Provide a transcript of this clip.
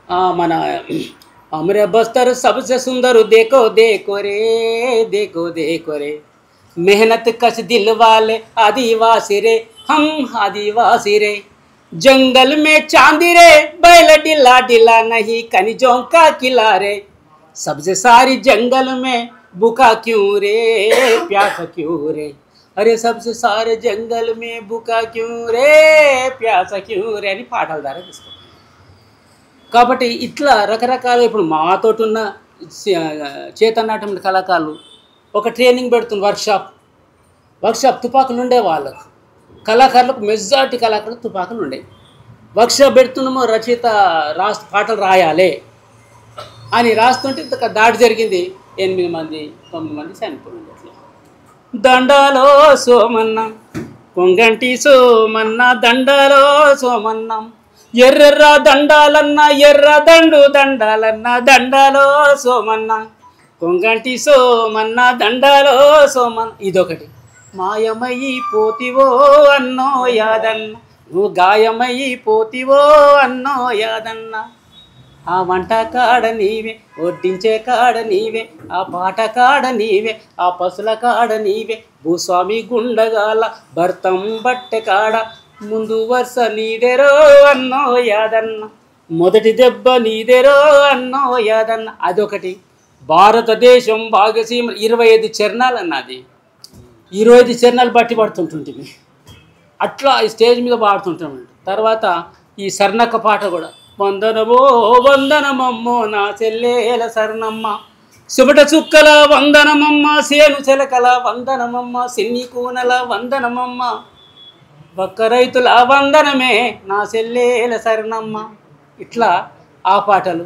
మన हमरे बस्तर सबसे सुंदर देखो देखो रे, देखो देखो रे, मेहनत कश दिल वाले आदिवासी रे, हम आदिवासी रे, जंगल में चांदी रे, बैल डिला डिला नहीं खनिजों का किला रे, सबसे सारी जंगल में बुका क्यों रे, प्यास क्यों रे, अरे सबसे सारे जंगल में बुका क्यों रे, प्यास क्यों रे అని పాటలు ద్వారా తీసుకో. కాబట్టి ఇట్లా రకరకాల ఇప్పుడు మాతోటున్న చేతనాటం కళాకారులు ఒక ట్రైనింగ్ పెడుతున్న వర్క్షాప్ తుపాకులు ఉండే వాళ్ళకు కళాకారులకు మెజారిటీ కళాకారులు తుపాకులు ఉండే వర్క్షాప్ పెడుతున్నామో రచయిత పాటలు రాయాలి అని రాస్తుంటే ఇంత దాడి జరిగింది. 8 మంది 9 మంది చనిపోయింది. అట్లా దండాలో సోమన్న కొంగంటి సోమన్న దండాలో సోమన్న ఎర్రెర్ర దండాలన్న ఎర్ర దండు దండాలన్న దండాలో సోమన్న కొంగంటి సోమన్న దండాలో సోమన్న. ఇదొకటి. మాయమయ్యి పోతివో అన్నో యాదన్న నువ్వు గాయమయ్యి పోతివో అన్నో యాదన్న, ఆ వంట కాడ నీవే, వడ్డించే కాడ నీవే, ఆ పాట కాడ నీవే, ఆ పసుల కాడ నీవే, భూస్వామి గుండగాల భర్తం బట్టె కాడ ముందు వరుస నీదెరో అన్నో యాదన్న, మొదటి దెబ్బ నీదెరో అన్నో యాదన్న. అదొకటి. భారతదేశం భాగసీమ 25 చరణాలు అన్నది. 25 చరణాలు బట్టి పడుతుంటుంది. అట్లా ఈ స్టేజ్ మీద పాడుతుంటామండి. తర్వాత ఈ సర్ణక్క పాట కూడా వందనమో వందనమమ్మో నా చెల్లేల సర్ణమ్మ, సుబట చుక్కల వందనమమ్మ, సేను చెలకల వందనమమ్మ, సిన్ని కూనల వందనమమ్మ, బక్క రైతుల వందనమే నా చెల్లేల సర్ణమ్మ. ఇట్లా ఆ పాటలు